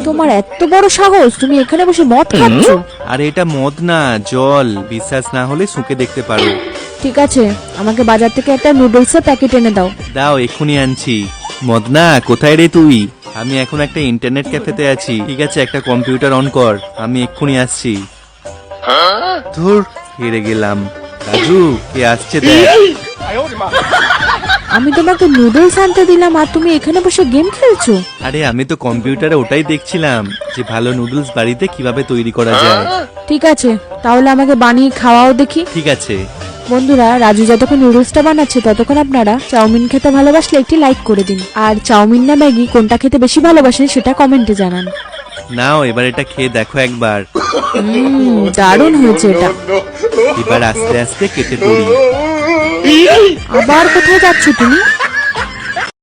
তোমার এত বড় সাহস, তুমি এখানে বসে মদ খাচ্ছ? আরে এটা মদ না, জল। বিশ্বাস না হলে শুকে দেখতে পারো। ঠিক আছে, আমাকে বাজার থেকে একটা নুডলসের প্যাকেট এনে দাও। দাও, এক্ষুনি আনছি। মদনা, কোথায় রে তুই? আমি এখন একটা ইন্টারনেট ক্যাফেতে আছি। ঠিক আছে, একটা কম্পিউটার অন কর, আমি এক্ষুনি আসছি। ধুর, হেরে গেলাম। রাজু, কে আসছে দেখ। আমি তোমাকে নুডলস আনতে দিলাম আর তুমি এখানে বসে গেম খেলছো? আরে আমি তো কম্পিউটারে ওটাই দেখছিলাম যে ভালো নুডলস বাড়িতে কিভাবে তৈরি করা যায়। ঠিক আছে, তাহলে আমাকে বানিয়ে খাওয়াও দেখি। ঠিক আছে। বন্ধুরা, রাজু যতক্ষণ নুডলসটা বানাচ্ছে ততক্ষণ আপনারা চাউমিন খেতে ভালোবাসলে একটি লাইক করে দিন, আর চাউমিন না ম্যাগি কোনটা খেতে বেশি ভালোবাসেন সেটা কমেন্টে জানান। নাও, এবার এটা খেয়ে দেখো একবার। দারুণ হয়েছে এটা। এবার আস্তে আস্তে কেটে পড়ি। আবার কোথায় যাচ্ছ তুমি?